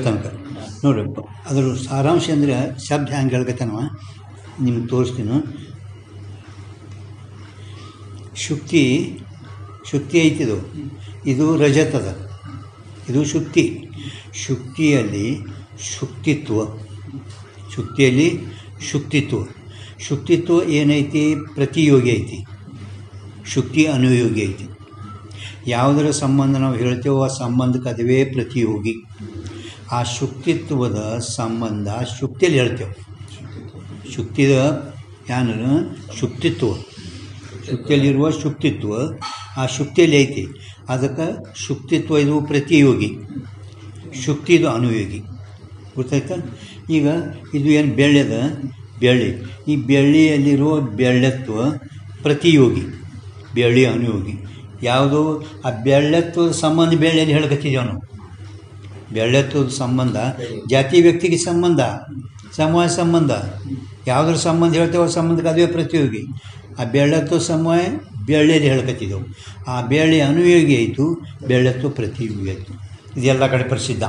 ತನಕ ನೋಡ್ರಿ. ಅದ್ರ ಸಾರಾಂಶ ಅಂದರೆ ಶಬ್ದ ಹ್ಯಾಂಗೆ ಹೇಳ್ಕತ್ತಾನವ ನಿಮ್ಗೆ ತೋರಿಸ್ತೀನಿ. ಶುಕ್ತಿ ಐತಿದು, ಇದು ರಜತದ, ಇದು ಶುಕ್ತಿಯಲ್ಲಿ ಶುಕ್ತಿತ್ವ ಏನೈತಿ? ಪ್ರತಿಯೋಗಿ ಐತಿ, ಶುಕ್ತಿ ಅನುಯೋಗಿ ಐತಿ. ಯಾವುದರ ಸಂಬಂಧ ನಾವು ಹೇಳ್ತೇವೋ ಆ ಸಂಬಂಧಕ್ಕೆ ಅದುವೇ ಪ್ರತಿಯೋಗಿ. ಆ ಶುಕ್ತಿತ್ವದ ಸಂಬಂಧ ಶುಕ್ತಿಯಲ್ಲಿ ಹೇಳ್ತೇವೆ. ಶುಕ್ತಿದ ಯಾನು ಶುಕ್ತಿಯಲ್ಲಿರುವ ಶುಕ್ತಿತ್ವ ಆ ಶುಕ್ತಿಯಲ್ಲಿ ಐತಿ. ಅದಕ್ಕೆ ಶುಕ್ತಿತ್ವ ಇದು ಪ್ರತಿಯೋಗಿ, ಶುಕ್ತಿದು ಅನುಯೋಗಿ. ಗೊತ್ತಾಯ್ತಾ? ಈಗ ಇದು ಏನು ಬೆಳ್ಳಿ, ಈ ಬೆಳ್ಳಿಯಲ್ಲಿರುವ ಬೆಳ್ಳತ್ವ ಪ್ರತಿಯೋಗಿ, ಬೆಳ್ಳಿ ಅನುಯೋಗಿ. ಯಾವುದು? ಆ ಬೆಳ್ಳತ್ವದ ಸಂಬಂಧ ಬೆಳ್ಳಿಯಲ್ಲಿ ಹೇಳ್ಕತ್ತಿದ್ದೇವೆ ನಾವು. ಬೆಳ್ಳತ್ವದ ಸಂಬಂಧ ಜಾತಿ ವ್ಯಕ್ತಿಗೆ ಸಂಬಂಧ, ಸಮೂಹ ಸಂಬಂಧ. ಯಾವುದ್ರ ಸಂಬಂಧ ಹೇಳ್ತೇವೆ ಆ ಸಂಬಂಧಕ್ಕೆ ಅದುವೇ ಪ್ರತಿಯೋಗಿ. ಆ ಬೆಳ್ಳತ್ವ ಸಮೂಹ ಬೆಳ್ಳಿಯಲ್ಲಿ ಹೇಳ್ಕತ್ತಿದ್ದೆವು. ಆ ಬೆಳ್ಳಿ ಅನುಯೋಗಿ ಆಯಿತು, ಬೆಳ್ಳತ್ವ ಪ್ರತಿಯೋಗಿ ಆಯಿತು. ಇದೆಲ್ಲ ಕಡೆ ಪ್ರಸಿದ್ಧ.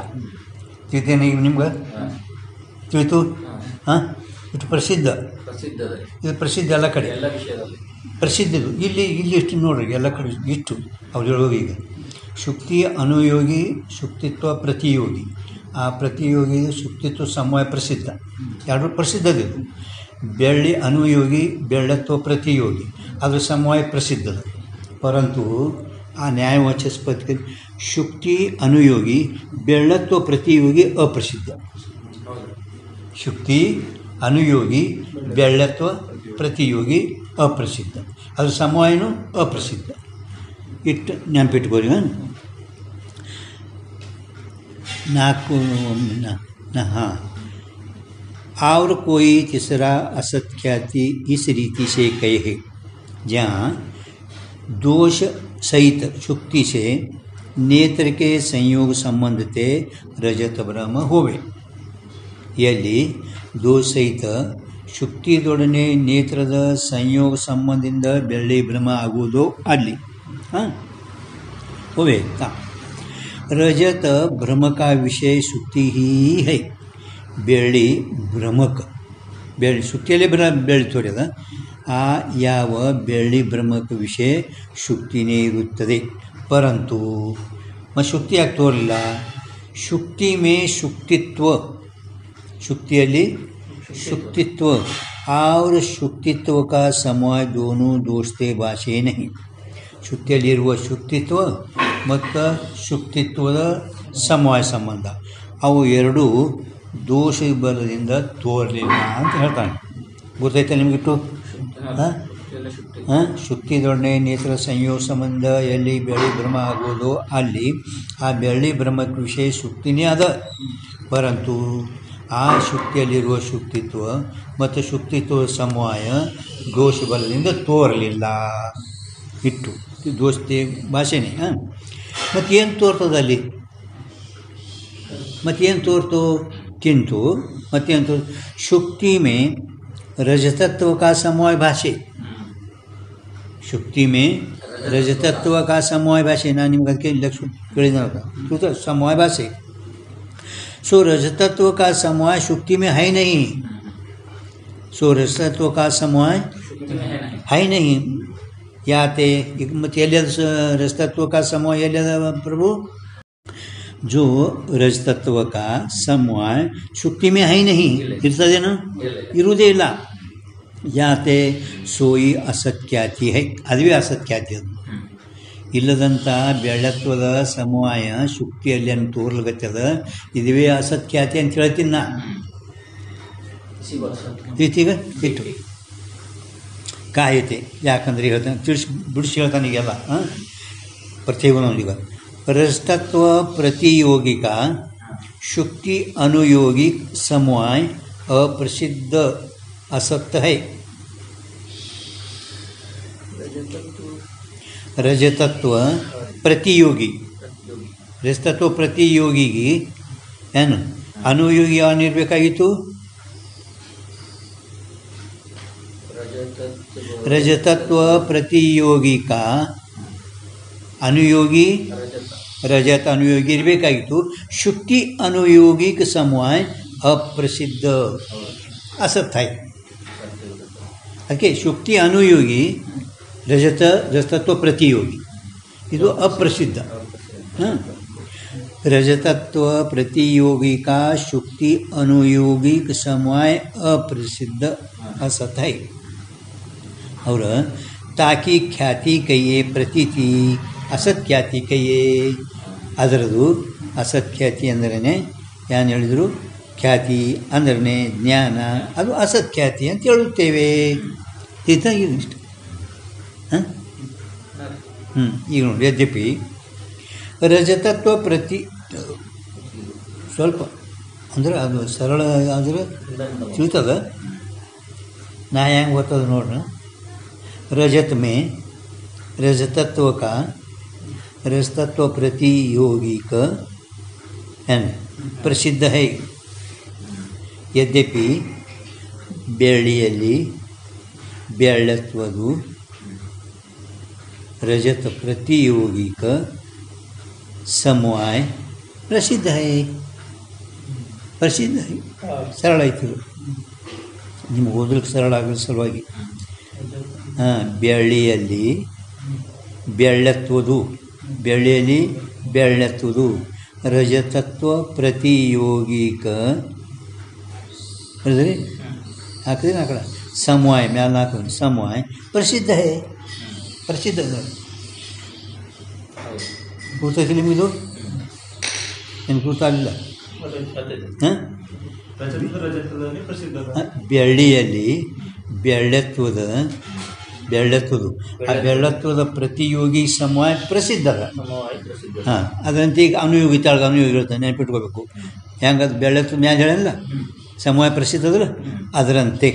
ತಿಳಿತೇನೆ ಈಗ ನಿಮ್ಗೆ? ತಿಳಿತು? ಹಾಂ, ಇಷ್ಟು ಪ್ರಸಿದ್ಧ, ಇದು ಪ್ರಸಿದ್ಧ ಎಲ್ಲ ಕಡೆ ಪ್ರಸಿದ್ಧದು. ಇಲ್ಲಿ ಇಷ್ಟು ನೋಡ್ರಿ, ಎಲ್ಲ ಕಡೆ ಇಷ್ಟು ಅವ್ರು ಹೇಳೋಗಿ. ಈಗ ಶುಕ್ತಿ ಅನುಯೋಗಿ, ಶುಕ್ತಿತ್ವ ಪ್ರತಿಯೋಗಿ. ಆ ಪ್ರತಿಯೋಗಿ ಶುಕ್ತಿತ್ವ ಸಮೂಹ ಪ್ರಸಿದ್ಧ, ಎರಡು ಪ್ರಸಿದ್ಧದಿದು. ಬೆಳ್ಳಿ ಅನುಯೋಗಿ, ಬೆಳ್ಳತ್ವ ಪ್ರತಿಯೋಗಿ, ಅದ್ರ ಸಮೂಹ ಪ್ರಸಿದ್ಧದ. ಪರಂತು ಆ ನ್ಯಾಯವಾಚಸ್ಪತಿಗೆ ಶುಕ್ತಿ ಅನುಯೋಗಿ, ಬೆಳ್ಳತ್ವ ಪ್ರತಿಯೋಗಿ ಅಪ್ರಸಿದ್ಧ. ಶುಕ್ತಿ ಅನುಯೋಗಿ, ಬೆಳ್ಳತ್ವ ಪ್ರತಿಯೋಗಿ ಅಪ್ರಸಿದ್ಧ, ಅದ್ರ ಸಮೂಹ ಏನು? ಅಪ್ರಸಿದ್ಧ. ಇಟ್ಟು ನೆನಪಿಟ್ಕೋರಿ. हाँ, और कोई तीसरा असत्ख्याति इस रीति से कहे जहाँ दोष सहित शुक्ति से नेत्र के संयोग संबंधते रजत ब्रह्म होवे. यदि दोष सहित ಶುಕ್ತಿದೊಡನೆ ನೇತ್ರದ ಸಂಯೋಗ ಸಂಬಂಧದಿಂದ ಬೆಳ್ಳಿ ಭ್ರಮ ಆಗುವುದೋ ಅಲ್ಲಿ. ಹೋವೆ रजत भ्रम का विषय शुक्ति ही है. ಬೆಳ್ಳಿ ಭ್ರಮಕ, ಬೆಳ್ಳಿ ಶುಕ್ತಿಯಲ್ಲೇ ಬೆಳ್ಳಿ ತೋರ್ಯದ. ಆ ಯಾವ ಬೆಳ್ಳಿ ಭ್ರಮಕ ವಿಷಯ ಶುಕ್ತಿನೇ ಇರುತ್ತದೆ. ಪರಂತು ಶುಕ್ತಿ ಯಾಕೆ ತೋರಲಿಲ್ಲ? ಶುಕ್ತಿ ಮೇ ಶುಕ್ತಿತ್ವ, ಶುಕ್ತಿಯಲ್ಲಿ ಶುಕ್ತಿತ್ವ और ಶುಕ್ತಿತ್ವ का ಸಮೂಹ दोनों दोषते ಭಾಷೆ नहीं. ಶುಕ್ತಿಯಲ್ಲಿರುವ ಶುಕ್ತಿತ್ವ ಮತ್ತು ಶುಕ್ತಿತ್ವದ ಸಮೂಹ ಸಂಬಂಧ ಅವು ಎರಡೂ ದೋಷ ಬಲದಿಂದ ತೋರಲಿಲ್ಲ ಅಂತ ಹೇಳ್ತಾನೆ. ಗೊತ್ತಾಯ್ತಾ ನಿಮಗಿಟ್ಟು? ಶುಕ್ತಿದೊಡನೆ ನೇತ್ರ ಸಂಯೋಗ ಸಂಬಂಧ ಎಲ್ಲಿ ಬೆಳ್ಳಿ ಭ್ರಮ ಆಗೋದು ಅಲ್ಲಿ ಆ ಬೆಳ್ಳಿ ಭ್ರಮಕ್ಕೆ ವಿಷಯ ಶುಕ್ತಿನೇ ಅದ. ಪರಂತು ಆ ಶುಕ್ತಿಯಲ್ಲಿರುವ ಶುಕ್ತಿತ್ವ ಮತ್ತು ಶುಕ್ತಿತ್ವದ ಸಮೂಹ ದೋಷ ಬಲದಿಂದ ತೋರಲಿಲ್ಲ. ಇಟ್ಟು ದೋಸ್ತಿ ಭಾಷೆನೇ. ಮತ್ತೇನು ತೋರ್ತದಲ್ಲಿ? ಮತ್ತೇನು ತೋರ್ತು? किंतु मत्यंत शुक्ति में रजतत्व का समूह भाषे, शुक्ति में रजतत्व का समूह भाषे ना निम्गे लक्ष्य कड़ी समूह भाषे. सो रजतत्व का समूह शुक्ति में है नहीं. सो रजतत्व का समूह है नहीं. याते रजतत्व का समूह प्रभु जो रजतत्व का समूह शुक्ति में है नहीं, इರ್ತದೇನೋ? ಇರುವುದೇ ಇಲ್ಲ. ಯಾತೆ ಸೋಯಿ ಅಸತ್ಖ್ಯಾತಿ है, ಅದುವೇ ಅಸತ್ಖ್ಯಾತಿ. ಅದು ಇಲ್ಲದಂಥ ಬೆಳ್ಳತ್ವದ ಸಮೂಹ ಶುಕ್ತಿಯಲ್ಲಿ ಅನ್ನು ತೋರ್ಲಗತ್ತದ, ಇದುವೇ ಅಸತ್ಖ್ಯಾತಿ ಅಂತ ಹೇಳ್ತೀನಿ ನಾ. ಈಗ ಇಟ್ಟು ಕಾಯತೆ ಯಾಕಂದ್ರೆ ಹೇಳ್ತಾನೆ, ಬಿಡಿಸಿ ಹೇಳ್ತಾನೆ ಈಗೆಲ್ಲ ಪ್ರತಿಯೊಂದೀಗ. रजतत्व प्रतियोगी का शुक्ति अनुयोगी समूह अप्रसिद्ध असत्य है. रजतत्व प्रतियोगी, रजतत्व प्रतियोगी ಏನು ಅನುಯೋಗಿ ಅವನಿರಬೇಕಾಗಿತ್ತು. रजतत्व प्रतियोगी का अनुयोगी ರಜತ ಅನುಯೋಗಿ ಇರಬೇಕಾಗಿತ್ತು. ಶುಕ್ತಿ ಅನುಯೋಗಿಕ ಸಮವಾಯ ಅಪ್ರಸಿದ್ಧ असत्य है. ಅದಕ್ಕೆ ಶುಕ್ತಿ ಅನುಯೋಗಿ ರಜತತ್ವ ಪ್ರತಿಯೋಗಿ ಇದು ಅಪ್ರಸಿದ್ಧ. रजतत्व प्रतियोगिका शुक्ति अनुयोगिक समवाय अप्रसिद्ध असत है. और ताकि ख्याति कहिए प्रतीति असत्ख्याति कहिए ಅದರದು ಅಸತ್ಖ್ಯಾತಿ ಅಂದ್ರೇ ಏನು ಹೇಳಿದ್ರು, ಖ್ಯಾತಿ ಅಂದ್ರೆ ಜ್ಞಾನ, ಅದು ಅಸತ್ಖ್ಯಾತಿ ಅಂತ ಹೇಳುತ್ತೇವೆ. ಇದಿಷ್ಟು ಈಗ ನೋಡಿ, ಯದ್ಯಪಿ ರಜತತ್ವ ಪ್ರತಿ ಸ್ವಲ್ಪ ಅಂದ್ರೆ ಅದು ಸರಳ ಆದರೆ ತಿಳಿತದ. ನಾ ಹೆಂಗೆ ಗೊತ್ತದ ನೋಡ್ರಿ. रजत में रजतत्व का रजतत्व प्रतियोगिक प्रसिद्ध है. यद्यपि ಬೆಳ್ಳಿಯಲ್ಲಿ ಬೆಳ್ಳತ್ವದು रजत प्रतियोगिक समवाय प्रसिद्ध है. ಸರಳ ಐತಿ, ನಿಮ್ಗೆ ಓದಲಿಕ್ಕೆ ಸರಳ ಆಗೋ ಸಲುವಾಗಿ. ಬೆಳ್ಳಿಯಲ್ಲಿ ಬೆಳ್ಳತ್ವದು ರಜತತ್ವ ಪ್ರತಿಯೋಗಿಕ ಅಂದರೆ ಹಾಕಿದ್ರೆ ಆ ಕಡೆ ಸಮವಾಯ ಮ್ಯಾಲ ಹಾಕೋದು ಸಮವಾಯ ಪ್ರಸಿದ್ಧ ಹೇ. ಪ್ರಸಿದ್ಧ ಗೊತ್ತೈತಿ ನಿಮಗಿದು? ಏನು ಗೊತ್ತಾಗಲಿಲ್ಲ? ಬೆಳ್ಳಿಯಲ್ಲಿ ಬೆಳ್ಳತ್ವದ ಆ ಬೆಳ್ಳತ್ವದ ಪ್ರತಿಯೋಗಿ ಸಮವಾಯ ಪ್ರಸಿದ್ಧ ಅದ. ಹಾಂ, ಅದರಂತೆ ಈಗ ಅನುಯೋಗಿ ತಾಳ್ಗೆ ಅನುಯೋಗಿ ಹೇಳ್ತಾನೆ, ನೆನಪಿಟ್ಕೋಬೇಕು. ಹೆಂಗೆ ಅದು ಬೆಳ್ಳತ್ವ ಮ್ಯಾಲ ಹೇಳಲ್ಲ, ಸಮವಾಯ ಪ್ರಸಿದ್ಧ ಅದಲ್ಲ, ಅದರಂತೆ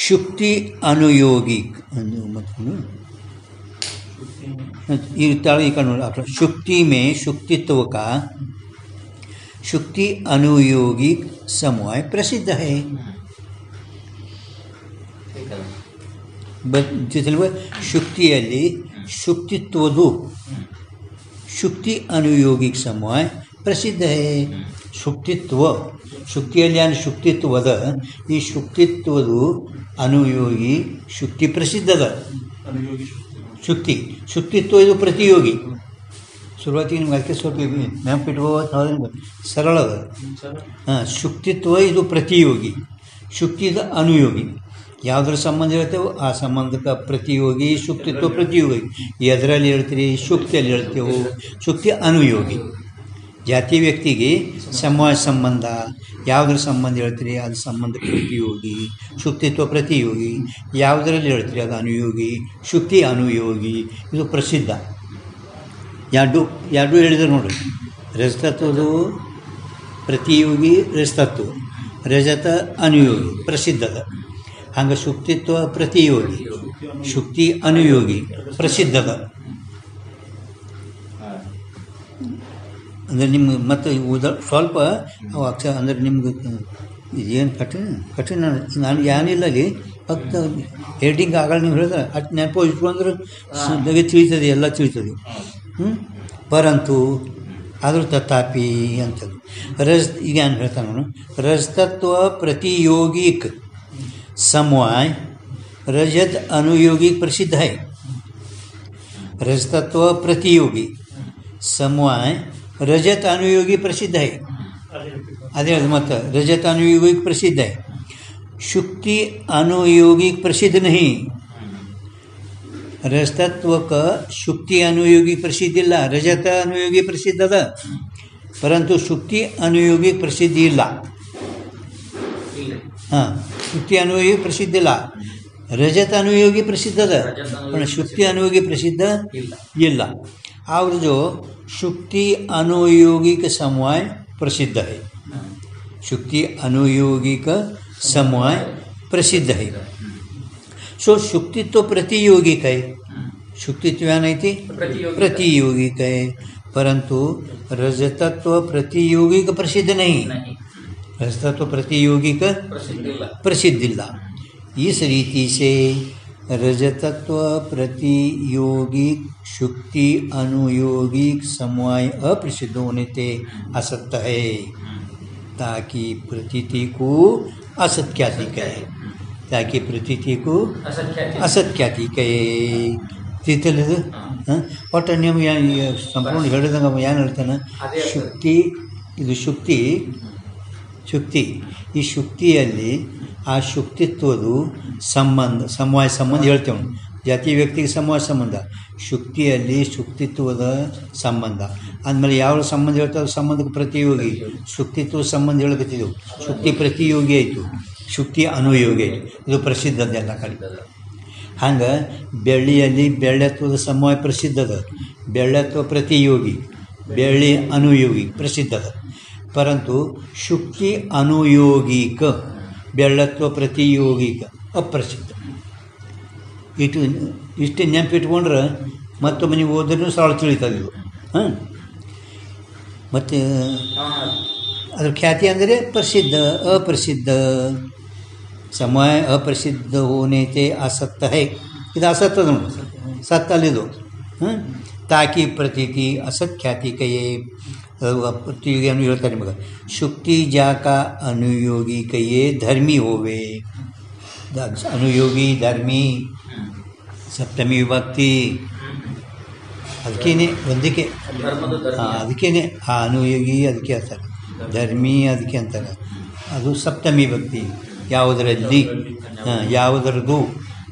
ಶುಕ್ತಿ ಅನುಯೋಗಿ ಈ ತಾಳ್ಗೆ ಈ ಕಡೆ ನೋಡಿ. ಶುಕ್ತಿ ಮೇ ಶುಕ್ತಿತ್ವ का ಶುಕ್ತಿ ಅನುಯೋಗಿ ಸಮವಾಯ ಪ್ರಸಿದ್ಧ है. ಜೊತೆಲ್ವ ಶುಕ್ತಿಯಲ್ಲಿ ಶುಕ್ತಿತ್ವದು ಶುಕ್ತಿ ಅನುಯೋಗಿಕ ಸಮವಾಯ ಪ್ರಸಿದ್ಧ है. ಶುಕ್ತಿಯಲ್ಲಿ ಏನು ಶುಕ್ತಿತ್ವದ, ಈ ಶುಕ್ತಿತ್ವದು ಅನುಯೋಗಿ ಶುಕ್ತಿ ಪ್ರಸಿದ್ಧದ. ಶುಕ್ತಿತ್ವ ಇದು ಪ್ರತಿಯೋಗಿ. ಶುರುವಾತಿಗೆ ನಿಮ್ಗೆ ಅದಕ್ಕೆ ಸ್ವಲ್ಪ ನೆನಪಿಟ್ಕೋದು ಸರಳ ಅದ. ಶುಕ್ತಿತ್ವ ಇದು ಪ್ರತಿಯೋಗಿ, ಶುಕ್ತಿದ ಅನುಯೋಗಿ. ಯಾವುದ್ರ ಸಂಬಂಧ ಹೇಳ್ತೇವೆ ಆ ಸಂಬಂಧಕ್ಕೆ ಪ್ರತಿಯೋಗಿ, ಶುಕ್ತಿತ್ವ ಪ್ರತಿಯೋಗಿ. ಎದರಲ್ಲಿ ಹೇಳ್ತೀರಿ? ಶುಕ್ತಿಯಲ್ಲಿ ಹೇಳ್ತೇವೆ, ಶುಕ್ತಿ ಅನುಯೋಗಿ. ಜಾತಿ ವ್ಯಕ್ತಿಗೆ ಸಮವಾಯ ಸಂಬಂಧ ಯಾವುದ್ರ ಸಂಬಂಧ ಹೇಳ್ತೀರಿ ಅದು ಸಂಬಂಧ ಪ್ರತಿಯೋಗಿ, ಶುಕ್ತಿತ್ವ ಪ್ರತಿಯೋಗಿ. ಯಾವುದರಲ್ಲಿ ಹೇಳ್ತೀರಿ ಅದು ಅನುಯೋಗಿ, ಶುಕ್ತಿ ಅನುಯೋಗಿ. ಇದು ಪ್ರಸಿದ್ಧ. ಎರಡು ಹೇಳಿದ್ರು ನೋಡಿರಿ. ರಜತತ್ವದು ಪ್ರತಿಯೋಗಿ ರಜತತ್ವ, ರಜತ ಅನುಯೋಗಿ ಪ್ರಸಿದ್ಧದ. ಹಂಗೆ ಶುಕ್ತಿತ್ವ ಪ್ರತಿಯೋಗಿ, ಶುಕ್ತಿ ಅನುಯೋಗಿ ಪ್ರಸಿದ್ಧದ. ಅಂದರೆ ನಿಮ್ಗೆ ಮತ್ತು ಸ್ವಲ್ಪ ಅವು ಅಕ್ಷರ ಅಂದರೆ ನಿಮ್ಗೆ ಇದೇನು ಕಠಿಣ ನಾನು ಏನಿಲ್ಲ ಅಲ್ಲಿ ಫಕ್ತ ಹೆಡಿಂಗ್ ಆಗಲ್ಲ. ನೀವು ಹೇಳಿದ್ರೆ ಅಷ್ಟು ನೆನಪು ಇಟ್ಕೊಂಡ್ರೆ ತಿಳಿತದೆ, ಎಲ್ಲ ತಿಳಿತದೆ. ಪರಂತು ಆದರೂ ತಥಾಪಿ ಅಂತದ್ದು ಈಗ ಏನು ಹೇಳ್ತಾನೆ ನಾನು, ರಜತತ್ವ प्रतियोगिक समवाय रजत अनुयोगिक प्रसिद्ध है. रजतत्व प्रतियोगी समवाय रजत अनुयोगी प्रसिद्ध है. अದೇ ಮತ್ತು रजत अनुयोगिक प्रसिद्ध है, शुक्ति अनुयोगिक प्रसिद्ध नहीं. रजतत्व का शुक्ति अनुयोगी प्रसिद्ध ಇಲ್ಲ, रजत अनुयोगी प्रसिद्ध ಅದ, परंतु शुक्ति अनुयोगी प्रसिद्ध ಇಲ್ಲ. ಹಾಂ, ಶುಕ್ತಿ ಅನುಯೋಗಿ ಪ್ರಸಿದ್ಧ ಇಲ್ಲ, ರಜತ ಅನುಯೋಗಿ ಪ್ರಸಿದ್ಧ ಅದ, ಶುಕ್ತಿ ಅನುಯೋಗಿ ಪ್ರಸಿದ್ಧ ಇಲ್ಲ. और जो शुक्ति अनुयोगिक समवाय प्रसिद्ध है, शुक्ति अनुयोगिक समवाय प्रसिद्ध है. सो शुक्तित्व प्रतियोगिक है, शुक्तित्व ಏನೈತಿ प्रतियोगिक है, परंतु रजतत्व प्रतियोगिक प्रसिद्ध नहीं. रजतत्व प्रतियोगिक प्रसिद्ध ಇಲ್ಲ. इस रीति से रजतत्व प्रतियोगिक शुक्ति अनुयोगिक समवाय अप्रसिद्ध होने से असत्य है ताकि प्रतीति को असत्याति कहे ताकि प्रतीति को असत्याति कहे ತಿಳ್ತಿಲ್ಲದು ಒಟ್ಟು ನೀವು ಸಂಪೂರ್ಣ ಹೇಳಿದಂಗೆ ಅವ ಏನು ಹೇಳ್ತಾನೆ ಶುಕ್ತಿ ಇದು ಶುಕ್ತಿ ಈ ಶುಕ್ತಿಯಲ್ಲಿ ಆ ಶುಕ್ತಿತ್ವದು ಸಮವಾಯ ಸಂಬಂಧ ಹೇಳ್ತೇವೆ ಜಾತಿ ವ್ಯಕ್ತಿಗೆ ಸಮವಾಯ ಸಂಬಂಧ ಶುಕ್ತಿಯಲ್ಲಿ ಶುಕ್ತಿತ್ವದ ಸಂಬಂಧ ಅಂದಮೇಲೆ ಯಾವ ಸಂಬಂಧ ಹೇಳ್ತಾರೆ ಸಂಬಂಧಕ್ಕೆ ಪ್ರತಿಯೋಗಿ ಶುಕ್ತಿತ್ವ ಸಂಬಂಧ ಹೇಳಕತ್ತಿದ್ದೆವು ಶುಕ್ತಿ ಪ್ರತಿಯೋಗಿ ಆಯಿತು ಶುಕ್ತಿ ಅನುಯೋಗಿ ಆಯಿತು ಇದು ಪ್ರಸಿದ್ಧದ್ದೆಲ್ಲ ಕಡೆ ಹಂಗೆ ಬೆಳ್ಳಿಯಲ್ಲಿ ಬೆಳ್ಳೆತ್ವದ ಸಮವಾಯ ಪ್ರಸಿದ್ಧದ ಬೆಳ್ಳೆತ್ವ ಪ್ರತಿಯೋಗಿ ಬೆಳ್ಳಿ ಅನುಯೋಗಿ ಪ್ರಸಿದ್ಧದ ಪರಂತು ಶುಕ್ತಿ ಅನುಯೋಗಿಕ ಬೆಳ್ಳತ್ವ ಪ್ರತಿಯೋಗಿಕ ಅಪ್ರಸಿದ್ಧ ಇಷ್ಟು ನೆನಪಿಟ್ಕೊಂಡ್ರೆ ಮತ್ತೊಮ್ಮೆ ನೀವು ಓದ್ರೂ ಸರಳ ತಿಳಿತದೆ ಇದು ಮತ್ತು ಅದ್ರ ಖ್ಯಾತಿ ಅಂದರೆ ಪ್ರಸಿದ್ಧ ಅಪ್ರಸಿದ್ಧ ಸಮಯ ಅಪ್ರಸಿದ್ಧ ಹೋನೇತೆ ಅಸತ್ಯ ಹೈ ಇದು ಅಸತ್ಯದ ನೋಡಿ ಸತ್ತ ಅಲ್ಲಿದು ತಾಕಿ ಪ್ರತೀತಿ ಅಸತ್ಖ್ಯಾತಿ ಕಯೇ ಪ್ರತಿಯೋಗಿ ಅನು ಹೇಳ್ತಾರೆ ನಿಮಗೆ ಶುಕ್ತಿ ಜಾಕ ಅನುಯೋಗಿ ಕಯೇ ಧರ್ಮಿ ಹೋವೆ ಅನುಯೋಗಿ ಧರ್ಮಿ ಸಪ್ತಮಿ ವಿಭಕ್ತಿ ಅದಕ್ಕೇನೆ ಒಂದಕ್ಕೆ ಅದಕ್ಕೇನೆ ಆ ಅನುಯೋಗಿ ಅದಕ್ಕೆ ಅಂತಾರೆ ಧರ್ಮಿ ಅದಕ್ಕೆ ಅಂತಾರೆ ಅದು ಸಪ್ತಮಿ ವಿಭಕ್ತಿ ಯಾವುದರಲ್ಲಿ ಯಾವುದರದು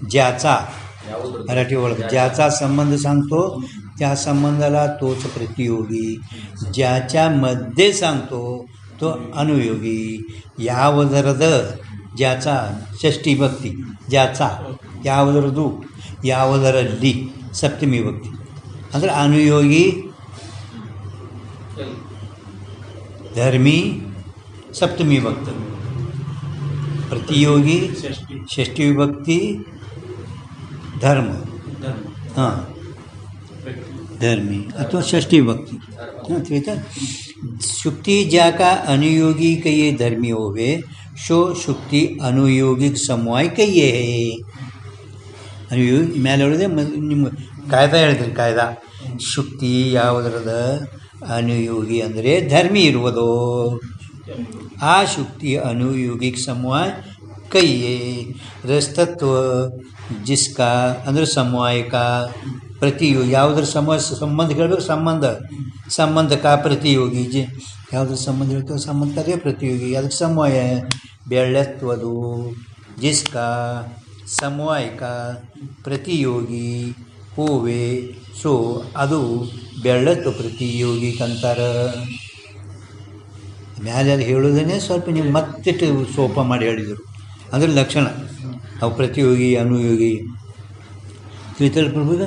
ज्याचा मराठी ओळख ज्याचा संबंध सांगतो त्या संबंधाला तोच प्रतियोगी ज्याच्यामध्ये सांगतो तो अनुयोगी ಯಾವುದರದ ज्याचा षष्ठी विभक्ती ज्याचा ಯಾವುದರದು ಯಾವುದರಲ್ಲಿ ಸಪ್ತಮಿ ವಿಭಕ್ತಿ ಅಂದರೆ ಅನುಯೋಗಿ ಧರ್ಮಿ ಸಪ್ತಮಿ ವಿಭಕ್ತಿ प्रतियोगी षष्ठी विभक्ति धर्म हाँ धर्मी अथवा षष्ठी विभक्ति ठीक है शुक्ति जाका अनुयोगी कहिए धर्मी होवे शो शुक्ति अनुयोगिक समवाय कहिए अनुयोगी ಮೇಲೆ ಹೇಳಿದೆ ನಿಮ್ಮ ಕಾಯ್ದಾ ಹೇಳಿದ್ರಿ ಕಾಯ್ದಾ ಶುಕ್ತಿ ಯಾವುದರದ ಅನುಯೋಗಿ ಅಂದರೆ ಧರ್ಮಿ ಇರುವುದು आ शुक्ति अनुयोगिक समवाय कहिए रजतत्व जिसका अंदर समवाय का प्रतियोगी ಯಾವುದರ ಸಮವಾಯ ಸಂಬಂಧ ಹೇಳಬೇಕು ಸಂಬಂಧ का प्रतियोगी जी ಯಾವುದರ ಸಂಬಂಧ ಹೇಳ್ತೇವೆ ಸಂಬಂಧಕ್ಕೆ ಪ್ರತಿಯೋಗಿ ಅದಕ್ಕೆ ಸಮವಾಯ ಬೆಳ್ಳತ್ವದು जिसका समवाय का प्रतियोगी ಹೋವೆ ಸೊ ಅದು ಬೆಳ್ಳತ್ವ ಪ್ರತಿಯೋಗಿ ಅಂತಾರೆ ಮ್ಯಾಲೆ ಅಲ್ಲಿ ಹೇಳೋದೇ ಸ್ವಲ್ಪ ನೀವು ಮತ್ತಿಟ್ಟು ಸೋಪ ಮಾಡಿ ಹೇಳಿದರು ಅಂದರೆ ಲಕ್ಷಣ ಅವು ಪ್ರತಿಯೋಗಿ ಅನುಯೋಗಿ ತಿಳಿತಲ್ಪಡ್ಬೋದು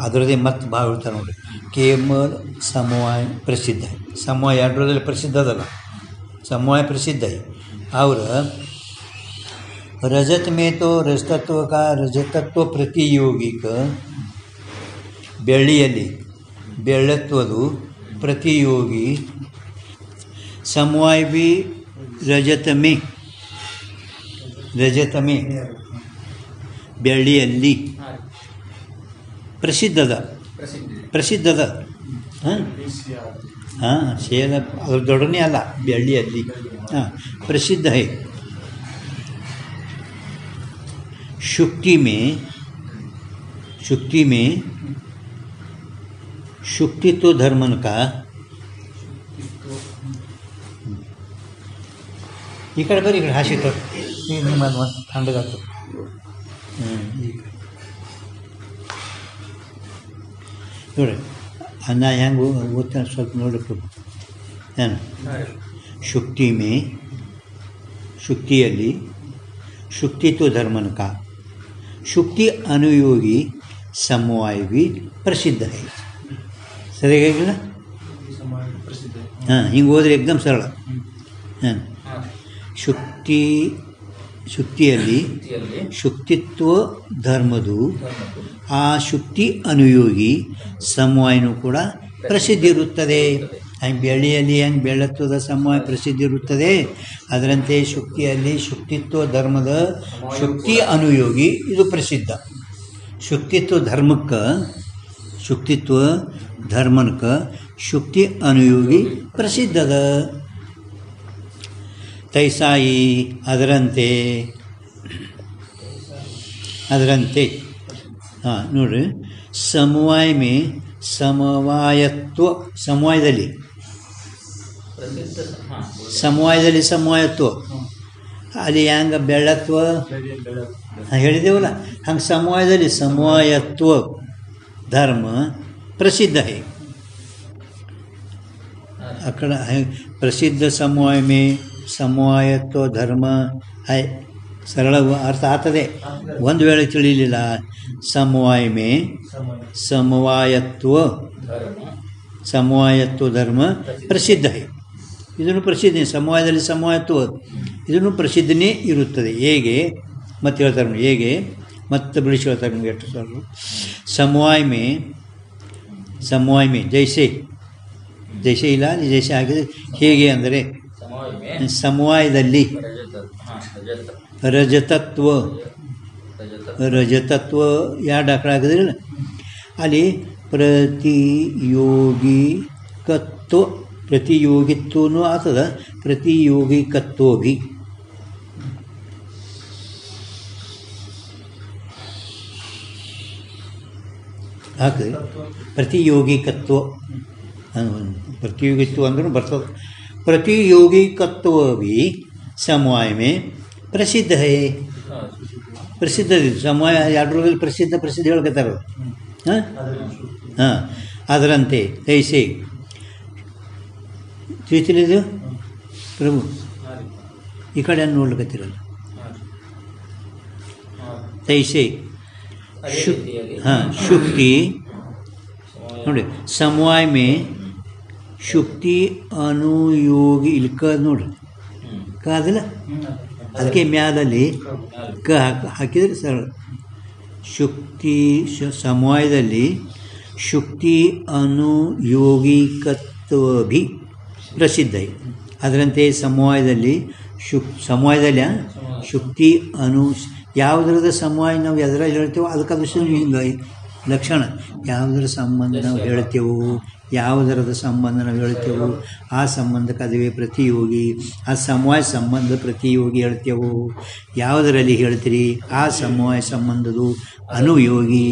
ಅದರದೇ ಮತ್ತೆ ಭಾವ ಹೇಳ್ತಾರೆ ನೋಡಿ ಕೇವಲ ಸಮವಾಯ ಪ್ರಸಿದ್ಧ ಸಮವಾಯ ಎರಡರಲ್ಲಿ ಪ್ರಸಿದ್ಧ ಅದಲ್ಲ ಸಮವಾಯ ಪ್ರಸಿದ್ಧ ಅವರ रजत में तो रजतत्व का रजतत्व प्रतियोगिक ಬೆಳ್ಳಿಯಲ್ಲಿ ಬೆಳ್ಳತ್ವದು ಪ್ರತಿಯೋಗಿ समवाय भी रजत में ಬೆಳ್ಳಿಯಲ್ಲಿ ಪ್ರಸಿದ್ಧದ ಹಾಂ ಶೇಲ ಅದ್ರ ದೊಡ್ಡನೇ ಅಲ್ಲ ಬೆಳ್ಳಿಯಲ್ಲಿ ಹಾಂ ಪ್ರಸಿದ್ಧ है शुक्ति में शुक्तित्व धर्मन का ಈ ಕಡೆ ಬರೀ ಈ ಕಡೆ ಹಾಸಿ ನಿಮ್ಮ ಥಂಡಗಾತು ನೋಡಿ ಅನ್ನ ಹೆಂಗೆ ಓದ್ತಾನೆ ಸ್ವಲ್ಪ ನೋಡಬೇಕು ಏನು ಶುಕ್ತಿಯಲ್ಲಿ ಶುಕ್ತಿತ್ವ ಧರ್ಮನ का ಶುಕ್ತಿ ಅನುಯೋಗಿ ಸಮವಾಯ भी ಪ್ರಸಿದ್ಧ है ಸರಿಯಾಗಿಲ್ಲ ಹಾಂ ಹಿಂಗೆ ಹೋದ್ರೆ ಎಕ್ದಮ್ ಸರಳ ಹಾಂ ಶುಕ್ತಿಯಲ್ಲಿ ಶುಕ್ತಿತ್ವ ಧರ್ಮದು ಆ ಶುಕ್ತಿ ಅನುಯೋಗಿ ಸಮವಾಯನೂ ಕೂಡ ಪ್ರಸಿದ್ಧಿ ಇರುತ್ತದೆ ಹಂಗೆ ಬೆಳ್ಳಿಯಲ್ಲಿ ಹೆಂಗೆ ಬೆಳ್ಳತ್ವದ ಸಮವಾಯ ಪ್ರಸಿದ್ಧಿ ಇರುತ್ತದೆ, ಅದರಂತೆ ಶುಕ್ತಿಯಲ್ಲಿ ಶುಕ್ತಿತ್ವ ಧರ್ಮದ ಶುಕ್ತಿ ಅನುಯೋಗಿ ಇದು ಪ್ರಸಿದ್ಧ. ಶುಕ್ತಿತ್ವ ಧರ್ಮಕ್ಕೆ ಶುಕ್ತಿ ಅನುಯೋಗಿ ಪ್ರಸಿದ್ಧದ. ತೈಸಾಯಿ ಅದರಂತೆ ನೋಡ್ರಿ, ಸಮವಾಯದಲ್ಲಿ ಸಮವಾಯತ್ವ ಅಲ್ಲಿ ಹೆಂಗೆ ಬೆಳ್ಳತ್ವ ಹೇಳಿದೆವಲ್ಲ, ಹಂಗೆ ಸಮವಾಯದಲ್ಲಿ ಸಮವಾಯತ್ವ ಧರ್ಮ ಪ್ರಸಿದ್ಧ ಹೈ. ಅಕಡ ಪ್ರಸಿದ್ಧ ಸಮವಾಯತ್ವ ಧರ್ಮ ಹೈ. ಸರಳ ಅರ್ಥ ಆಗ್ತದೆ. ಒಂದು ವೇಳೆ ತಿಳಿಲಿಲ್ಲ, ಸಮವಾಯತ್ವ ಧರ್ಮ ಪ್ರಸಿದ್ಧ ಹೈ. ಇದನ್ನು ಪ್ರಸಿದ್ಧಿ, ಸಮವಾಯದಲ್ಲಿ ಸಮವಾಯತ್ವ ಇದನ್ನು ಪ್ರಸಿದ್ಧನೇ ಇರುತ್ತದೆ. ಹೇಗೆ ಮತ್ತೆ ಹೇಳ್ತಾರೆ, ಹೇಗೆ ಮತ್ತೆ ಬಿಡಿಸಿ ಹೇಳ್ತಾರೆ ನಿಮಗೆ ಎಷ್ಟು ಸರ್. ಸಮವಾಯ ಮೇ ಜೈಸೆ ಇಲ್ಲ, ಜೈಸೆ ಆಗಿದೆ. ಹೇಗೆ ಅಂದರೆ ಸಮವಾಯದಲ್ಲಿ ರಜತತ್ವ ಎರಡು ಆಕಳ ಹಾಕಿದ್ರಲ್ಲ, ಅಲ್ಲಿ ಪ್ರತಿಯೋಗಿತ್ವನೂ ಆಗ್ತದ, ಪ್ರತಿಯೋಗಿಕತ್ವ ಭಿ. ಹಾಕಿದ್ರೆ ಪ್ರತಿಯೋಗಿಕತ್ವ ಅಂದ್ರೂ ಬರ್ತದೆ. ಪ್ರತಿಯೋಗಿಕತ್ವ ಭಿ ಸಮವಾಯ ಮೇ ಪ್ರಸಿದ್ಧ ಹೇ. ಪ್ರಸಿದ್ಧ ಸಮವಾಯ ಎರಡರಲ್ಲಿ ಪ್ರಸಿದ್ಧ ಹೇಳ್ಕತ್ತಾರ. ಹಾಂ ಅದರಂತೆ ತೈಸೆ ತಿಳಿದು ಪ್ರಭು ಈ ಕಡೆ ನೋಡ್ಲಿಕ್ಕತ್ತಿರಲ್ಲ. ತೈಸೆ ಶುಕ್ತಿ ನೋಡಿ, ಸಮವಾಯ ಮೇ ಶುಕ್ತಿ ಅನುಯೋಗಿ ಇಲ್ಲಿ ನೋಡ್ರಿ, ಕಾದಿಲ್ಲ, ಅದಕ್ಕೆ ಮ್ಯಾದಲ್ಲಿ ಹಾಕಿದರೆ ಸರಳ. ಸಮವಾಯದಲ್ಲಿ ಶುಕ್ತಿ ಅನುಯೋಗಿಕತ್ವ ಭಿ ಪ್ರಸಿದ್ಧ. ಅದರಂತೆ ಸಮವಾಯದಲ್ಲಿ ಶುಕ್ತಿ ಯಾವುದರದ ಸಮವಾಯ ನಾವು ಎದರಲ್ಲಿ ಹೇಳ್ತೇವೋ ಅದಕ್ಕದು ಹಿಂಗೆ ಲಕ್ಷಣ. ಯಾವುದರ ಸಂಬಂಧ ನಾವು ಹೇಳ್ತೇವೋ, ಯಾವುದರದ ಸಂಬಂಧ ನಾವು ಹೇಳ್ತೇವೋ ಆ ಸಂಬಂಧಕ್ಕೆ ಅದುವೇ ಪ್ರತಿಯೋಗಿ. ಆ ಸಮವಾಯ ಸಂಬಂಧ ಪ್ರತಿಯೋಗಿ ಹೇಳ್ತೇವೋ, ಯಾವುದರಲ್ಲಿ ಹೇಳ್ತೀರಿ ಆ ಸಮವಾಯ ಸಂಬಂಧದು ಅನುಯೋಗಿ.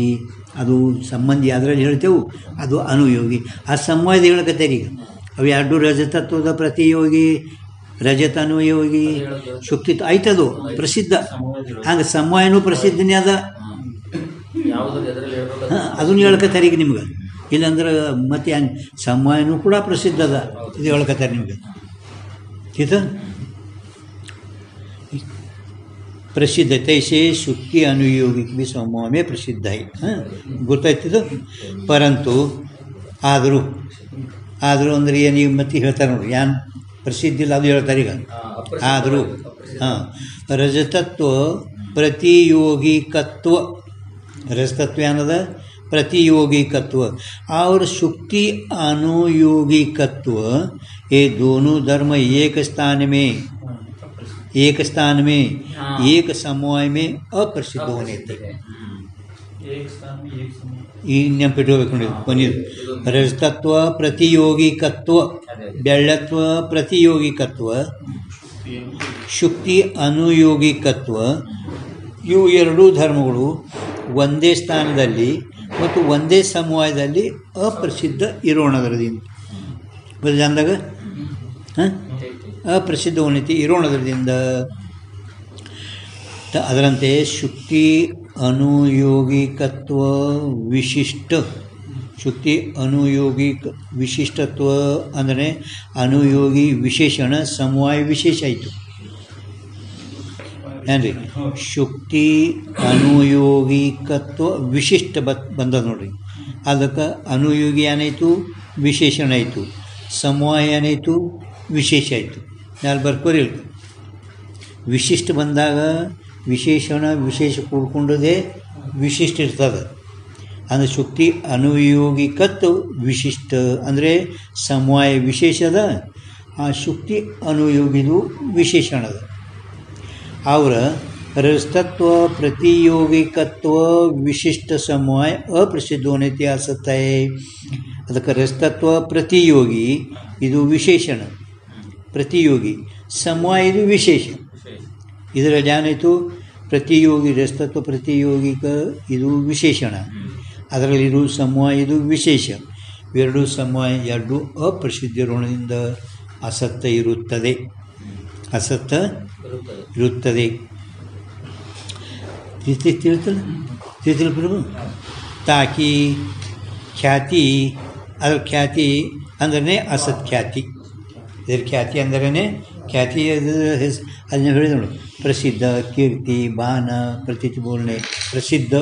ಅದು ಸಂಬಂಧಿ ಯಾವುದರಲ್ಲಿ ಹೇಳ್ತೇವೆ ಅದು ಅನುಯೋಗಿ. ಆ ಸಮವಾಯದ ಹೇಳಕತ್ತೀರಿ ಈಗ ಅವು ಎರಡು ರಜತತ್ವದ ಪ್ರತಿಯೋಗಿ, ರಜತ ಅನುಯೋಗಿ, ಶುಕ್ತಿ ಆಯ್ತದು ಪ್ರಸಿದ್ಧ. ಹಂಗೆ ಸಮವಾಯನೂ ಪ್ರಸಿದ್ಧನೇ ಅದ, ಅದನ್ನು ಹೇಳ್ಕತ್ತಾರೆ ಈಗ ನಿಮ್ಗೆ. ಇಲ್ಲಾಂದ್ರೆ ಮತ್ತೆ ಹಂಗೆ ಸಮವಾಯನೂ ಕೂಡ ಪ್ರಸಿದ್ಧ ಅದ, ಇದು ಹೇಳ್ಕತ್ತಾರೆ ನಿಮ್ಗೆ. ಇದು ಪ್ರಸಿದ್ಧ ತೈಸೆ ಶುಕ್ತಿ ಅನುಯೋಗಿ ಬಿ ಸಮವಾಯ ಪ್ರಸಿದ್ಧ ಐ. ಗೊತ್ತಾಯ್ತಿದ್ದು. ಪರಂತು ಆದರೂ ಅಂದರೆ ಏನೀಗ ಮತ್ತೆ ಹೇಳ್ತಾರೆ ನೋಡಿ, ಏನು ಪ್ರಸಿದ್ಧಿ ಇಲ್ಲ ಅದು ಹೇಳ್ತಾರೆ ಈಗ. ಆದರೂ ರಜತತ್ವ ಪ್ರತಿಯೋಗಿಕತ್ವ, ರಜತತ್ವ ಏನದ प्रतियोगिकत्व और शुक्ति अनुयोगिकत्व, ये दोनों धर्म एक स्थान में एक समवाय में अप्रसिद्ध होने थे. ಈ ನೆನಪಿಟ್ಕೋಬೇಕು ನೋಡಿ. ಬಂದಿದ್ದು ರಜತತ್ವ ಪ್ರತಿಯೋಗಿಕತ್ವ, ಬೆಳ್ಳತ್ವ ಪ್ರತಿಯೋಗಿಕತ್ವ, ಶುಕ್ತಿ ಅನುಯೋಗಿಕತ್ವ, ಇವು ಎರಡೂ ಧರ್ಮಗಳು ಒಂದೇ ಸ್ಥಾನದಲ್ಲಿ ಮತ್ತು ಒಂದೇ ಸಮವಾಯದಲ್ಲಿ ಅಪ್ರಸಿದ್ಧ ಇರೋಣದರದಿಂದ ಅಂದಾಗ ಅಪ್ರಸಿದ್ಧ ಉನ್ನತಿ ಇರೋಣದರದಿಂದ. ಅದರಂತೆ ಶುಕ್ತಿ ಅನುಯೋಗಿಕತ್ವ ವಿಶಿಷ್ಟ, ಶುಕ್ತಿ ಅನುಯೋಗಿಕ ವಿಶಿಷ್ಟತ್ವ ಅಂದರೆ ಅನುಯೋಗಿ ವಿಶೇಷಣ ಸಮವಾಯ ವಿಶೇಷ ಆಯಿತು ಏನ್ರಿ. ಶುಕ್ತಿ ಅನುಯೋಗಿಕತ್ವ ವಿಶಿಷ್ಟ ಬಂದದ ನೋಡ್ರಿ. ಅದಕ್ಕೆ ಅನುಯೋಗಿ ಏನಾಯಿತು ವಿಶೇಷಣ ಆಯಿತು, ಸಮವಾಯ ಏನಾಯಿತು ವಿಶೇಷ ಆಯಿತು. ಯಾರು ಬರ್ಕೋರಿ ವಿಶಿಷ್ಟ ಬಂದಾಗ ವಿಶೇಷಣ ವಿಶೇಷ ಕೂಡ್ಕೊಂಡದೇ ವಿಶಿಷ್ಟ ಇರ್ತದೆ. ಅಂದರೆ ಶುಕ್ತಿ ಅನುಯೋಗಿಕತ್ವ ವಿಶಿಷ್ಟ ಅಂದರೆ ಸಮವಾಯ ವಿಶೇಷದ, ಆ ಶುಕ್ತಿ ಅನುಯೋಗಿದು ವಿಶೇಷಣದ. ಅವರ ರಸ್ತತ್ವ ಪ್ರತಿಯೋಗಿಕತ್ವ ವಿಶಿಷ್ಟ ಸಮವಾಯ ಅಪ್ರಸಿದ್ಧ ಹೋನೈತಿ ಅಸತ್ತೈ. ಅದಕ್ಕೆ ರಸ್ತತ್ವ ಪ್ರತಿಯೋಗಿ ಇದು ವಿಶೇಷಣ, ಪ್ರತಿಯೋಗಿ ಸಮವಾಯ ಇದು ವಿಶೇಷ. ಇದರಲ್ಲಿ ಏನಾಯಿತು? ಪ್ರತಿಯೋಗಿ ರಸ್ತತ್ವ ಪ್ರತಿಯೋಗಿಕ ಇದು ವಿಶೇಷಣ, ಅದರಲ್ಲಿರು ಸಮವಾಯ ಇದು ವಿಶೇಷ. ಎರಡು ಸಮವಾಯ ಎರಡು ಅಪ್ರಸಿದ್ಧ ಋಣದಿಂದ ಅಸತ್ತ ಇರುತ್ತದೆ, ಅಸತ್ತ ಇರುತ್ತದೆ. ತಿಳಿತಿಲ್ಲ ಪ್ರಭು? ತಾಕಿ ಖ್ಯಾತಿ, ಅದರ ಖ್ಯಾತಿ ಅಂದ್ರೆ ಅಸತ್ ಖ್ಯಾತಿ. ಇದರ ಖ್ಯಾತಿ ಅಂದ್ರೆ ಖ್ಯಾತಿ ಅದನ್ನ ಹೇಳಿದ ನೋಡಿ, ಪ್ರಸಿದ್ಧ, ಕೀರ್ತಿ, ಬಾನ, ಪ್ರತೀತಿ ಬೋಲನೆ, ಪ್ರಸಿದ್ಧ.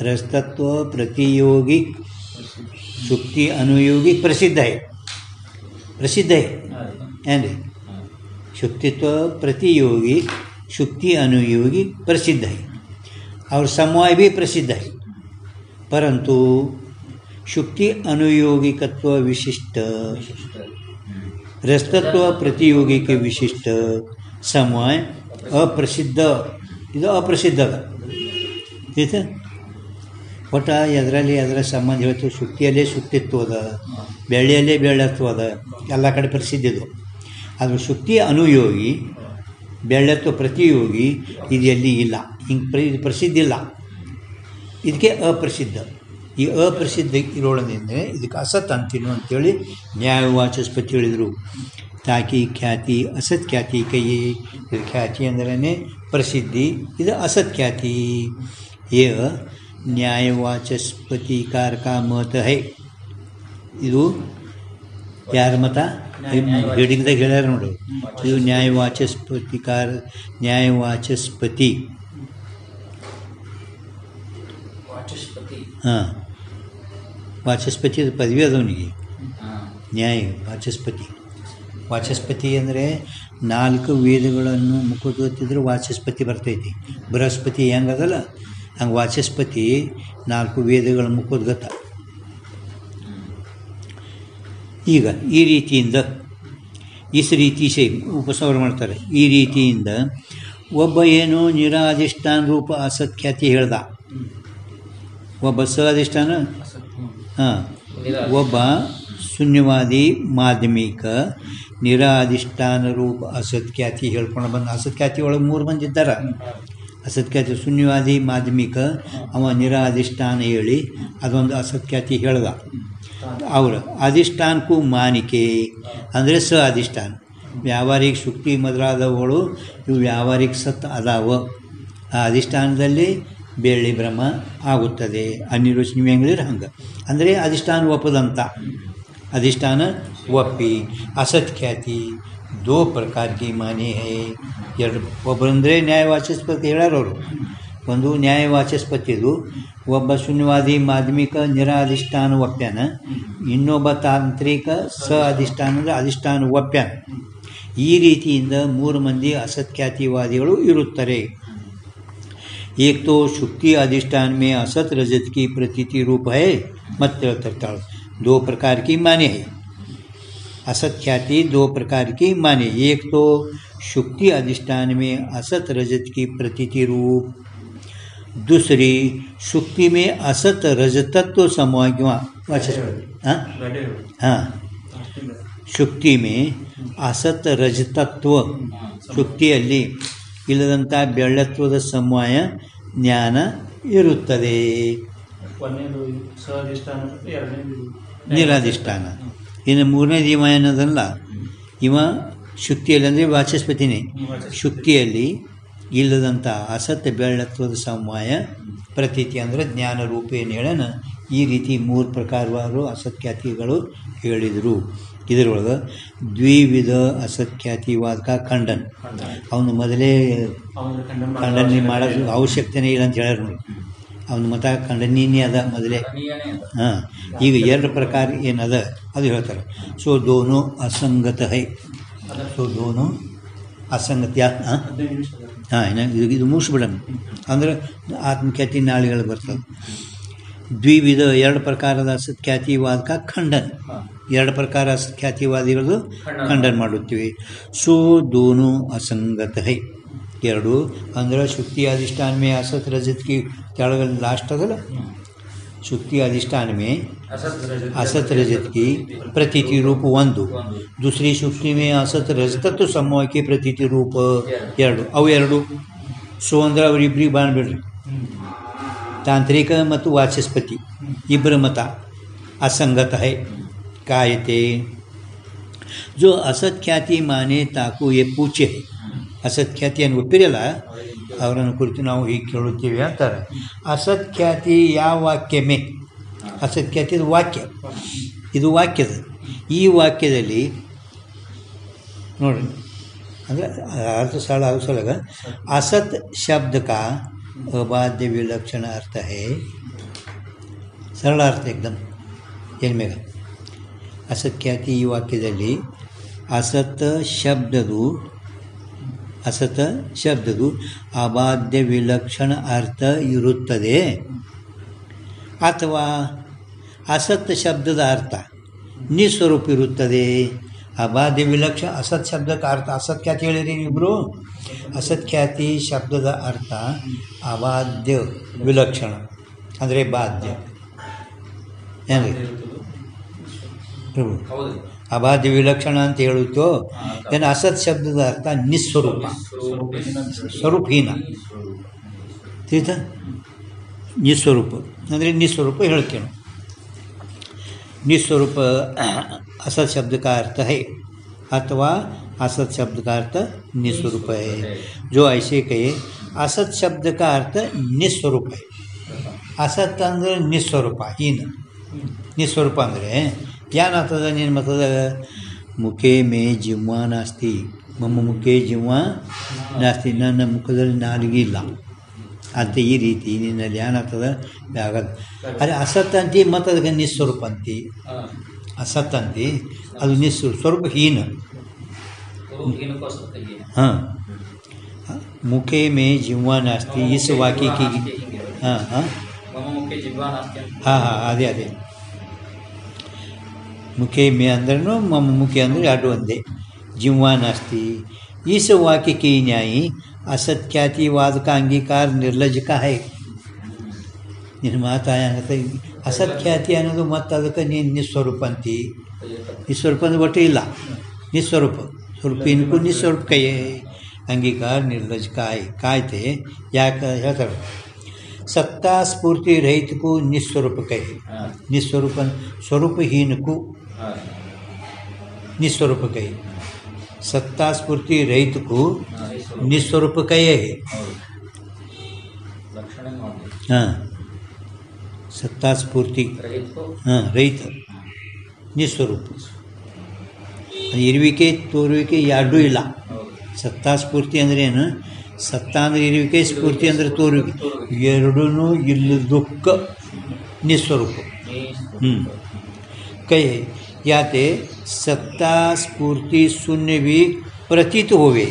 ರಸ್ತತ್ವ प्रतियोगी शुक्ति अनुयोगी प्रसिद्ध है, प्रसिद्ध है शुक्तित्व प्रतियोगी शुक्ति अनुयोगी प्रसिद्ध है और समवाय भी प्रसिद्ध है, परंतु शुक्ति अनुयोगिकत्व विशिष्ट रस्तत्व प्रतियोगी के विशिष्ट समवाय अप्रसिद्ध ಇದು ಅಪ್ರಸಿದ್ಧ ಇದೆ. ಒಟ್ಟ ಅದರಲ್ಲಿ ಅದರ ಸಂಬಂಧ ಹೇಳ್ತೀವಿ. ಶುಕ್ತಿಯಲ್ಲೇ ಶುಕ್ತಿತ್ವ ಅದ, ಬೆಳ್ಳಿಯಲ್ಲೇ ಬೆಳ್ಳತ್ವ ಅದ, ಎಲ್ಲ ಕಡೆ ಪ್ರಸಿದ್ಧಿದು. ಅದು ಶುಕ್ತಿ ಅನುಯೋಗಿ ಬೆಳ್ಳತ್ವ ಪ್ರತಿಯೋಗಿ ಇದು ಎಲ್ಲಿ ಇಲ್ಲ, ಹಿಂಗೆ ಇದು ಪ್ರಸಿದ್ಧ ಇಲ್ಲ, ಇದಕ್ಕೆ ಅಪ್ರಸಿದ್ಧ. ಈ ಅಪ್ರಸಿದ್ಧ ಇರೋಳದಿಂದ ಇದಕ್ಕೆ ಅಸತ್ ಅಂತೀನು ಅಂತೇಳಿ ನ್ಯಾಯವಾಚಸ್ಪತಿ ಹೇಳಿದರು. ತಾಕಿ ಖ್ಯಾತಿ ಅಸತ್ ಖ್ಯಾತಿ ಕೈ, ಇದು ಖ್ಯಾತಿ ಅಂದ್ರೇ ಪ್ರಸಿದ್ಧಿ, ಇದು ಅಸತ್ ಖ್ಯಾತಿ. ये ನ್ಯಾಯವಾಚಸ್ಪತಿಕಾರ का मत है. ಇದು ಯಾರ ಮತ? ಹಿಡಿದಾಗ ಹೇಳ್ಯಾರ ನೋಡು, ಇದು ನ್ಯಾಯವಾಚಸ್ಪತಿಕಾರ, ನ್ಯಾಯವಾಚಸ್ಪತಿ. ಹಾಂ, ವಾಚಸ್ಪತಿ ಅದು ಪದವಿ ಅದವನಿಗೆ. ನ್ಯಾಯ ವಾಚಸ್ಪತಿ, ವಾಚಸ್ಪತಿ ಅಂದರೆ 4 ವೇದಗಳನ್ನು ಮುಖದ ಗೊತ್ತಿದ್ರೆ ವಾಚಸ್ಪತಿ ಬರ್ತೈತಿ. ಬೃಹಸ್ಪತಿ ಹೆಂಗದಲ್ಲ ಹಂಗೆ ವಾಚಸ್ಪತಿ 4 ವೇದಗಳ ಮುಖದ ಗೊತ್ತ. ಈಗ ಈ ರೀತಿಯಿಂದ ರೀತಿ ಉಪಸಂಹಾರ ಮಾಡ್ತಾರೆ. ಈ ರೀತಿಯಿಂದ ಒಬ್ಬ ಏನು ನಿರಾಧಿಷ್ಠಾನ ರೂಪ ಅಸತ್ಖ್ಯಾತಿ ಹೇಳ್ದ, ಒಬ್ಬ ಅಧಿಷ್ಠಾನ, ಹಾಂ, ಒಬ್ಬ ಶೂನ್ಯವಾದಿ ಮಾಧ್ಯಮಿಕ ನಿರಾಧಿಷ್ಠಾನ ರೂಪ ಅಸತ್ಖ್ಯಾತಿ ಹೇಳ್ಕೊಂಡು ಬಂದ. ಅಸತ್ಖ್ಯಾತಿ ಒಳಗೆ 3 ಮಂದಿ ಇದ್ದಾರೆ. ಅಸತ್ಖ್ಯಾತಿ ಶೂನ್ಯವಾದಿ ಮಾಧ್ಯಮಿಕ, ಅವ ನಿರಾಧಿಷ್ಠಾನ ಹೇಳಿ ಅದೊಂದು ಅಸತ್ಖ್ಯಾತಿ ಹೇಳ್ದ. ಅವರು ಅಧಿಷ್ಠಾನಕ್ಕೂ ಮಾನಿಕೆ ಅಂದರೆ ಅಧಿಷ್ಠಾನ. ವ್ಯಾವಹಾರಿಕ ಶುಕ್ತಿ ಮೊದಲಾದವುಗಳು ಇವು ವ್ಯಾವಹಾರಿಕ ಸತ್ ಅದಾವ. ಆ ಅಧಿಷ್ಠಾನದಲ್ಲಿ ಬೆಳ್ಳಿ ಭ್ರಮ ಆಗುತ್ತದೆ. ಅನಿರ್ವಚನೀಯ ಹೆಂಗಿದ್ರೆ ಹಂಗೆ ಅಂದರೆ ಅಧಿಷ್ಠಾನ ಒಪ್ಪದಂತ, अधिष्ठान वपी असत्ख्याति 2 प्रकार की माने है. ಒಬ್ಬರಂದರೆ ನ್ಯಾಯವಾಚಸ್ಪತಿ ಹೇಳೋರು, ಒಂದು ನ್ಯಾಯವಾಚಸ್ಪತಿದು, ಒಬ್ಬ ಶೂನ್ಯವಾದಿ ಮಾಧ್ಯಮಿಕ ನಿರಾಧಿಷ್ಠಾನ ಒಪ್ಪ್ಯಾನ, ಇನ್ನೊಬ್ಬ ತಾಂತ್ರಿಕ ಅಧಿಷ್ಠಾನ ಅಂದರೆ ಅಧಿಷ್ಠಾನ ಒಪ್ಪ್ಯಾನ. ಈ ರೀತಿಯಿಂದ 3 ಮಂದಿ ಅಸತ್ಖ್ಯಾತಿವಾದಿಗಳು ಇರುತ್ತಾರೆ. एक तो शुक्ति अधिष्ठान में असत रजत की प्रतीति रूप है, मत 2 प्रकार की माने है. असत ख्याति 2 प्रकार की माने. एक तो शुक्ति अधिष्ठान में असत रजत की प्रतीति रूप, दूसरी शुक्ति में असत रजतत्व समवाय. हाँ, शुक्ति में असत रजतत्व, ಶುಕ್ತಿಯಲ್ಲಿ ಇಲ್ಲದಂಥ ಬೆಳ್ಳತ್ವದ ಸಮವಾಯ ಜ್ಞಾನ ಇರುತ್ತದೆ. ನಿರಾಧಿಷ್ಠಾನ. ಇನ್ನು 3ನೇದು ಇವ ಏನದಲ್ಲ, ಇವ ಶುಕ್ತಿಯಲ್ಲಿ ಅಂದರೆ ವಾಚಸ್ಪತಿನೇ, ಶುಕ್ತಿಯಲ್ಲಿ ಇಲ್ಲದಂಥ ಅಸತ್ ಬೆಳ್ಳತ್ವದ ಸಮವಾಯ ಪ್ರತೀತಿ ಅಂದರೆ ಜ್ಞಾನ ರೂಪ ಏನು ಹೇಳೋಣ. ಈ ರೀತಿ 3 ಪ್ರಕಾರವಾರು ಅಸತ್ಖ್ಯಾತಿಗಳು ಹೇಳಿದರು. ಇದರೊಳಗೆ ದ್ವಿವಿಧ ಅಸತ್ಖ್ಯಾತಿವಾದಕ ಖಂಡನ್, ಅವನು ಮೊದಲೇ ಖಂಡನೆ ಮಾಡೋದು ಅವಶ್ಯಕತೆನೇ ಇಲ್ಲ ಅಂತ ಹೇಳ್ಯಾರ ನೋಡಿ. ಅವನ ಮತ ಖಂಡನೀಯನೇ ಅದ ಮೊದಲೇ. ಹಾಂ, ಈಗ 2 ಪ್ರಕಾರ ಏನದ ಅದು ಹೇಳ್ತಾರೆ. ಸೊ ದೋನೋ ಅಸಂಗತ ಹೈ, ಸೊ ದೋನೋ ಅಸಂಗತ್ಯ. ಹಾಂ, ಇದು ಮುಗಿಸ್ಬಿಡೋಣ ಅಂದ್ರೆ ಆತ್ಮಖ್ಯಾತಿ ನಾಳೆಗಳು ಬರ್ತದೆ. ದ್ವಿವಿಧ ಎರಡು ಪ್ರಕಾರದ ಅಸತ್ಖ್ಯಾತಿವಾದಕ ಖಂಡನ್, ಎರಡು ಪ್ರಕಾರ ಅಸತ್ಖ್ಯಾತಿವಾದಿಗಳು ಖಂಡನ್ ಮಾಡುತ್ತೀವಿ. ಸೋ ದೋನು ಅಸಂಗತ ಹೈ, ಎರಡು ಅಂದ್ರೆ ಶುಕ್ತಿ अधिष्ठान में असत रजत की ಕೆಳಗೆ ಲಾಸ್ಟ್ ಅದಲ್ಲ, शुक्ति अधिष्ठान में असत रजत की प्रतीति रूप ಒಂದು, दूसरी शुक्ति में असत रजतत्व समूह की प्रतीति रूप ಎರಡು. ಅವು ಎರಡು ಸೋ ಅಂದ್ರೆ ಅವರಿಬ್ಬರಿಗೆ ಬಾಣ್ಬಿಡ್ರಿ, ತಾಂತ್ರಿಕ ಮತ್ತು ವಾಚಸ್ಪತಿ ಇಬ್ಬರ ಮತ असंगत है. ಕಾಯತೆ जो असत ಖ್ಯಾತಿ ಮಾನೆ ತಾಕು ಎ ಪೂಚೆ, ಅಸತ್ಖ್ಯಾತಿಯನ್ನು ಒಪ್ಪಿರಲ್ಲ ಅವರನ್ನು ಕುರಿತು ನಾವು ಹೀಗೆ ಕೇಳುತ್ತೀವಿ ಅಂತಾರೆ. ಅಸತ್ಖ್ಯಾತಿ ಯಾವ ವಾಕ್ಯ ಮೇ, ಅಸತ್ಖ್ಯಾತಿದ ವಾಕ್ಯ, ಇದು ವಾಕ್ಯದ, ಈ ವಾಕ್ಯದಲ್ಲಿ ನೋಡ್ರಿ ಅಂದರೆ ಅರ್ಥ ಸರಳ ಆಗಸಲಗ असत शब्द का अबाध्य विलक्षण अर्थ है, सरल अर्थ एकदम ಏನು ಮೇಗ ಅಸತ್ಖ್ಯಾತಿ ಈ ವಾಕ್ಯದಲ್ಲಿ ಅಸತ್ ಶಬ್ದದು ಅಬಾಧ್ಯ ವಿಲಕ್ಷಣ ಅರ್ಥ ಇರುತ್ತದೆ, ಅಥವಾ ಅಸತ್ ಶಬ್ದದ ಅರ್ಥ ನಿಸ್ವರೂಪ ಇರುತ್ತದೆ. ಅಬಾಧ್ಯ ವಿಲಕ್ಷಣ ಅಸತ್ ಶಬ್ದಕ್ಕೆ ಅರ್ಥ, ಅಸತ್ಖ್ಯಾತಿ ಹೇಳಿರಿ ಇಬ್ಬರು, ಅಸತ್ಖ್ಯಾತಿ ಶಬ್ದದ ಅರ್ಥ ಅಬಾಧ್ಯ ವಿಲಕ್ಷಣ ಅಂದರೆ ಬಾಧ್ಯ ಏನ್ರಿ ಪ್ರಭು, ಅಬಾಧ್ಯ ವಿಲಕ್ಷಣ ಅಂತ ಹೇಳುತ್ತೋ ಏನು. ಅಸತ್ ಶಬ್ದದ ಅರ್ಥ ನಿಸ್ವರೂಪ, ಸ್ವರೂಪಹೀನ, ತಿಳಿತ, ನಿಸ್ವರೂಪ ಅಂದರೆ ನಿಸ್ವರೂಪ ಹೇಳ್ತೇವೆ. निस्वरूप असत शब्द का अर्थ है, अथवा असत शब्द का अर्थ निस्वरूप है. जो ऐसे कहे असत शब्द का अर्थ निस्वरूप है. असत ಅಂದರೆ ನಿಸ್ವರೂಪ, ಹೀನ. ನಿಸ್ವರೂಪ ಅಂದರೆ ಏನಾಗ್ತದೆ ನಿನ್ನ ಮತದ ಮುಖೇ ಮೇ ಜಿವ್ವಾ ನಾಸ್ತಿ, ಮಮ್ಮ ಮುಖೇ ಜಿವ್ವಾ ನಾಸ್ತಿ, ನನ್ನ ಮುಖದಲ್ಲಿ ನಾಲಿಗೆ ಇಲ್ಲ ಅಂತ ಈ ರೀತಿ ನಿನ್ನಲ್ಲಿ ಏನಾಗ್ತದೆ ಆಗದು. ಅದೇ ಅಸತ್ ಅಂತಿ ಮತ್ತು ಅದಕ್ಕೆ ನಿಸ್ವರೂಪ ಅಂತಿ, ಅಸತ್ ಅಂತಿ ಅದು ಸ್ವರೂಪಹೀನ. ಹಾಂ, ಮುಖೇ ಮೇ ಜಿವ್ವಾ ನಾಸ್ತಿ ಇಸ್ ವಾಕ್ಯಕ್ಕೆ ಹಾಂ ಹಾಂ ಹಾಂ ಹಾಂ ಅದೇ ಮುಖೇ ಮೇ ಅಂದ್ರೂ ಮಮ್ಮ ಮುಖೆ ಅಂದರೆ ಎರಡು ಒಂದೇ. ಜಿವ್ವಾ ನಾಸ್ತಿ इस वाक्य की न्यायी असत्ख्यातिवाद का अंगीकार निर्लज का है. ನಿನ್ನ ಮಾತಾಗುತ್ತೆ ಅಸತ್ಖ್ಯಾತಿ ಅನ್ನೋದು ಮತ್ತು ಅದಕ್ಕೆ ನೀನು ನಿಸ್ವರೂಪ ಅಂತಿ. ನಿಸ್ವರೂಪ ಅಂದ್ರೆ ಒಟ್ಟು ಇಲ್ಲ, ನಿಸ್ವರೂಪ ಸ್ವಲ್ಪ ಇನ್ಕು ನಿಸ್ವರೂಪ ಕೈಯೇ ಅಂಗೀಕಾರ ನಿರ್ಲಜ ಕಾಯ್ತೆ. ಯಾಕೆ ಹೇಳ್ತಾರೆ, ಸತ್ತಾ ಸ್ಫೂರ್ತಿ ರಹಿತಕ್ಕೂ ನಿಸ್ವರೂಪ ಕೈ, ನಿಸ್ವರೂಪ ಸ್ವರೂಪಹೀನಕ್ಕೂ ನಿಸ್ವರೂಪ ಕೈ. सत्ता स्फूर्ति रहित को निस्वरूप कहे है. हाँ, सत्ता स्फूर्ति हाँ रहित निस्वरूप, ಇರುವಿಕೆ ತೋರುವಿಕೆ ಎರಡೂ ಇಲ್ಲ. ಸತ್ತಾ ಸ್ಫೂರ್ತಿ ಅಂದ್ರೆ ಏನು, ಸತ್ತಾ ಅಂದರೆ ಇರುವಿಕೆ, ಸ್ಫೂರ್ತಿ ಅಂದರೆ ತೋರುವಿಕೆ, ಎರಡೂ ಇಲ್ಲದಕ್ಕ ನಿಸ್ವರೂಪ. ಕೈ ಯಾತೆ ಸತ್ತಾ ಸ್ಫೂರ್ತಿ ಶೂನ್ಯ ಭೀ ಪ್ರತೀತ ಹೋವೆ,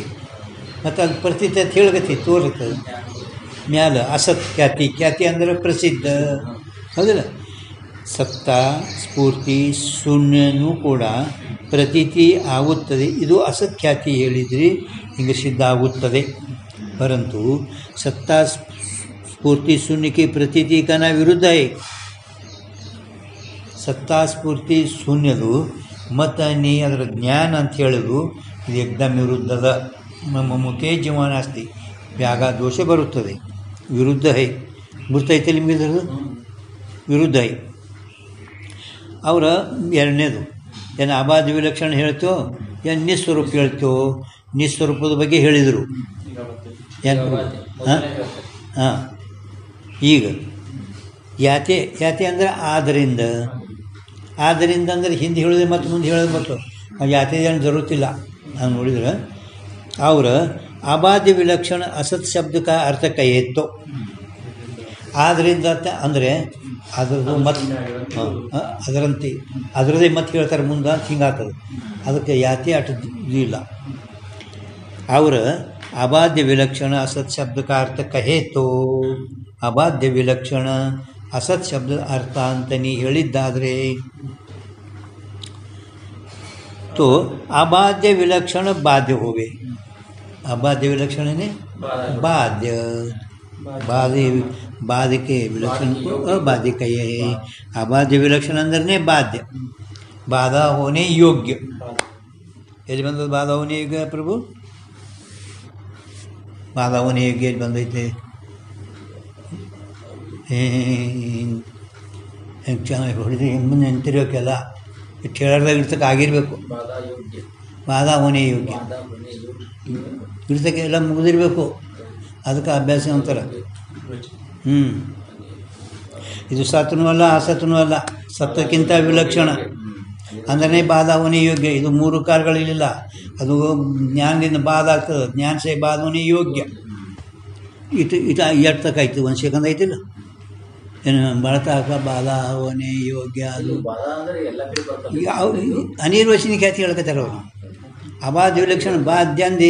ಮತ್ತು ಅದು ಪ್ರತೀತ ಅಂತ ಹೇಳ್ಗತಿ ತೋರ್ತದೆ ಮ್ಯಾಲ. ಅಸತ್ ಖ್ಯಾತಿ, ಖ್ಯಾತಿ ಅಂದರೆ ಪ್ರಸಿದ್ಧ ಹೌದಲ್ಲ. ಸತ್ತಾ ಸ್ಫೂರ್ತಿ ಶೂನ್ಯನೂ ಕೂಡ ಪ್ರತೀತಿ ಆಗುತ್ತದೆ. ಇದು ಅಸತ್ ಖ್ಯಾತಿ ಹೇಳಿದ್ರಿ ಹಿಂಗೆ ಸಿದ್ಧ ಆಗುತ್ತದೆ. ಪರಂತು ಸತ್ತಾ ಸ್ಫೂರ್ತಿ ಶೂನ್ಯಕ್ಕೆ ಪ್ರತೀತಿ ಕನ ವಿರುದ್ಧ है. ಸತ್ತಾ ಸ್ಫೂರ್ತಿ ಶೂನ್ಯದು ಮತ್ತು ನೀ ಅದರ ಜ್ಞಾನ ಅಂತ ಹೇಳೋದು ಇದು ಏಕದಮ್ ವಿರುದ್ಧದ. ನಮ್ಮ ಮುಖೇ ಜೀವನಾಸ್ತಿ ಬ್ಯಾಗ ದೋಷ ಬರುತ್ತದೆ, ವಿರುದ್ಧ ಹೈ. ಗುರ್ತೈತೆ ನಿಮಗೆ ಇದರದು ವಿರುದ್ಧ ಹೈ. ಅವರ ಎರಡನೇದು ಏನು ಅಬಾಧ್ಯ ವಿಲಕ್ಷಣ ಹೇಳ್ತೋ ಏನು ನಿಸ್ವರೂಪ ಹೇಳ್ತೋ, ನಿಸ್ವರೂಪದ ಬಗ್ಗೆ ಹೇಳಿದರು. ಏನು ಹಾಂ ಹಾಂ ಈಗ ಯಾತೆ ಅಂದರೆ ಆದ್ದರಿಂದ ಅಂದರೆ ಹಿಂದೆ ಹೇಳಿದ್ರೆ ಮತ್ತು ಮುಂದೆ ಹೇಳೋದು ಮತ್ತು ಯಾತೆ ಏನು ಜರುತ್ತಿಲ್ಲ. ನಾನು ನೋಡಿದ್ರೆ ಅವರ ಅಬಾಧ್ಯ ವಿಲಕ್ಷಣ ಅಸತ್ ಶಬ್ದಕ ಅರ್ಥ ಕೈಯೆತ್ತೋ. ಆದ್ದರಿಂದ ಅಂದರೆ ಅದರದ್ದು ಮತ್ತು ಅದರಂತೆ ಅದರದೇ ಮತ್ತೆ ಹೇಳ್ತಾರೆ ಮುಂದೆ ಹಿಂಗಾಗ್ತದೆ. ಅದಕ್ಕೆ ಯಾತೆ ಅಟ ಇಲ್ಲ. ಅವರ ಅಬಾಧ್ಯ ವಿಲಕ್ಷಣ असत शब्द का अर्थ कहे तो अबाध्य विलक्षण ಅಸತ್ ಶಬ್ದದ ಅರ್ಥ ಅಂತ ನೀ ಹೇಳಿದ್ದಾದರೆ तो अबाध्य विलक्षण बाध्य होवे। अबाध्य विलक्षण ने बाध्य बाध्य बाध्य के विलक्षण को अबाध्य कहे है। अबाध्य विलक्षण अंदर ने बाध्य बाधा होने योग्य यदि बंद बाधा होने योग्य प्रभु बाधा होने योग्य बंदೈತೆ ಚೆನ್ನಾಗಿ ಹೊಡೆದು ಮುಂದೆ ನಿಂತಿರೋಕ್ಕೆಲ್ಲ ಕೇಳದಾಗ ಇರ್ತಕ್ಕೆ ಆಗಿರಬೇಕು ಬಾಧಾ ಹೋನೇ ಯೋಗ್ಯ ಇರ್ತಕ್ಕೆ ಎಲ್ಲ ಮುಗಿದಿರಬೇಕು ಅದಕ್ಕೆ ಅಭ್ಯಾಸ ಅಂತಾರೆ ಇದು ಸತ್ನೂ ಅಲ್ಲ ಅಸತ್ನೂ ಅಲ್ಲ ಸತ್ವಕ್ಕಿಂತ ವಿಲಕ್ಷಣ ಅಂದರೆ ಬಾಧಾ ಹೋನೇ ಯೋಗ್ಯ ಇದು ಮೂರು ಕಾರ್ಯಗಳಿಲ್ಲ ಅದು ಜ್ಞಾನದಿಂದ ಬಾಧ ಆಗ್ತದೆ ಜ್ಞಾನ ಸೇ ಬಾಧ ಹೋನೇ ಯೋಗ್ಯ ಇದು ಎಷ್ಟು ತಕ್ಕಾಯ್ತು ಒಂದು ಸೆಕೆಂಡ್ ಐತಿಲ್ಲ ಏನು ಬಳತಾಕ ಬಾಧಾ ಹೋನೇ ಯೋಗ್ಯ ಅದು ಯಾವ ಅನಿರ್ವಚನಿ ಖ್ಯಾತಿ ಹೇಳ್ಕೊತಾರೆ ಅವರು ಅಬಾಧ್ಯ ವಿಲಕ್ಷಣ ಬಾಧ್ಯ ಅಂದು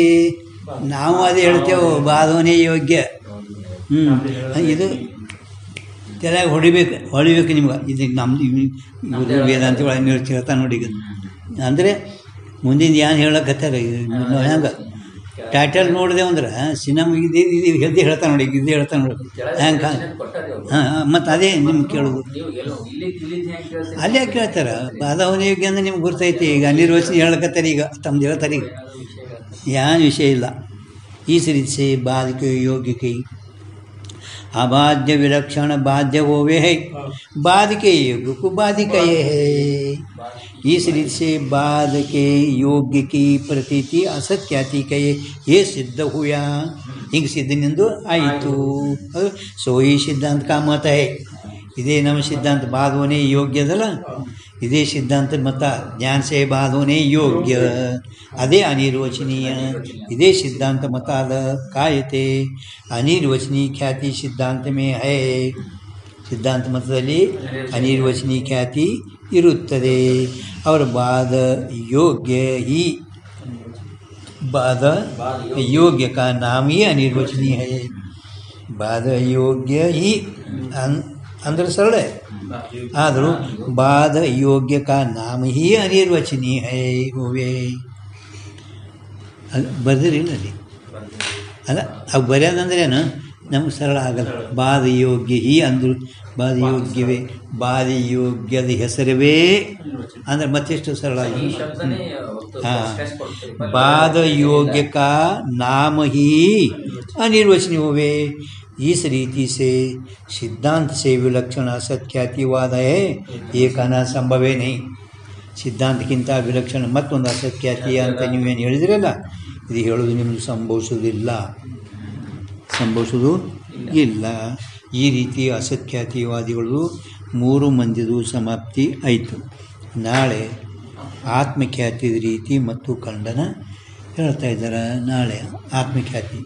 ನಾವು ಅದೇ ಹೇಳ್ತೇವೆ ಬಾಧೋನೇ ಯೋಗ್ಯ ಇದು ತಲೆಯಾಗಿ ಹೊಡಿಬೇಕು ನಿಮ್ಗೆ ಇದು ನಮ್ಮದು ವೇದಾಂತಗಳು ಹೇಳ್ತಾ ನೋಡಿ ಈಗ ಅಂದರೆ ಮುಂದಿನ ಏನು ಹೇಳಕತ್ತಾರೆ ಹೆಂಗೆ ಟೈಟಲ್ ನೋಡಿದೆ ಅಂದ್ರೆ ಸಿನಿಮಾ ಇದು ಹೆಲ್ದಿ ಹೇಳ್ತಾ ನೋಡಿ ಇದು ಹೇಳ್ತಾ ನೋಡಿ ಹೆಂಗೆ ಮತ್ತು ಅದೇ ನಿಮ್ಗೆ ಕೇಳೋದು ಅಲ್ಲೇ ಕೇಳ್ತಾರೆ ಬಾಧಾವನೇ ಯೋಗ್ಯ ಅಂದರೆ ನಿಮ್ಗೆ ಗುರ್ತೈತಿ ಈಗ ಅನಿರ್ವಚನೆ ಹೇಳಕತ್ತಾರೆ ಈಗ ತಮ್ದು ಹೇಳ್ತಾರೆ ಈಗ ಏನು ವಿಷಯ ಇಲ್ಲ ಈ ರೀತಿ ಬಾಧಕ ಯೋಗ್ಯಕ್ಕೆ अबाध्य विलक्षण बाध्य होवे है बाध के योग्य को बाधिकय है इस रीति से बाध के योग्य की प्रतीति असत्याति कहे ये सिद्ध हुआ हिंग सिद्धनिंदु आयितु सो ही सिद्धांत का मत है इदे नम सिद्धांत बाध होने योग्य दला इदे सिद्धांत मत ज्ञान से बाध होने योग्य अदे अनिर्वचनीय इदे सिद्धांत मताद कायते अनिर्वचनीय ख्याति सिद्धांत में है सिद्धांत मतದಲ್ಲಿ अनिर्वचनीय ख्याति ಇರುತ್ತದೆ और बाध योग्य ही बाध योग्य का नाम ही अनिर्वचनीय है बाध योग्य ही अंदर सरल है आದರೂ बाध योग्य का नाम ही अनिर्वचनीय है होवे ಬರೆದಿರಿಲ್ಲ ಅಲ್ಲಿ ಅಲ್ಲ ಅವು ಬರೆಯೋದಂದ್ರೇನು ನಮ್ಗೆ ಸರಳ ಆಗಲ್ಲ ಬಾಧ ಯೋಗ್ಯ ಹಿ ಅಂದರು ಬಾಧ ಯೋಗ್ಯವೇ ಬಾಧ ಯೋಗ್ಯದ ಹೆಸರವೇ ಅಂದ್ರೆ ಮತ್ತೆಷ್ಟು ಸರಳ ಹಾಂ ಬಾಧ ಯೋಗ್ಯ ಕಾ ನಾಮ ಹಿ ಅನಿರ್ವಚನೀಯ ಹೋವೆ इस रीति से सिद्धांत से विलक्षण असत्ख्यातिवाद है ये कहना संभव है नहीं ಸಿದ್ಧಾಂತಕ್ಕಿಂತ ವಿಲಕ್ಷಣ ಮತ್ತೊಂದು ಅಸತ್ಖ್ಯಾತಿಯ ಅಂತ ನೀವೇನು ಹೇಳಿದ್ರಲ್ಲ ಇದು ಹೇಳೋದು ನಿಮ್ಮದು ಸಂಭವಿಸೋದು ಇಲ್ಲ ಈ ರೀತಿ ಅಸತ್ಖ್ಯಾತಿವಾದಿಗಳು 3 ಮಂದಿದು ಸಮಾಪ್ತಿ ಆಯಿತು ನಾಳೆ ಆತ್ಮಖ್ಯಾತಿ ರೀತಿ ಮತ್ತು ಖಂಡನ ಹೇಳ್ತಾ ಇದ್ದಾರೆ ನಾಳೆ ಆತ್ಮಖ್ಯಾತಿ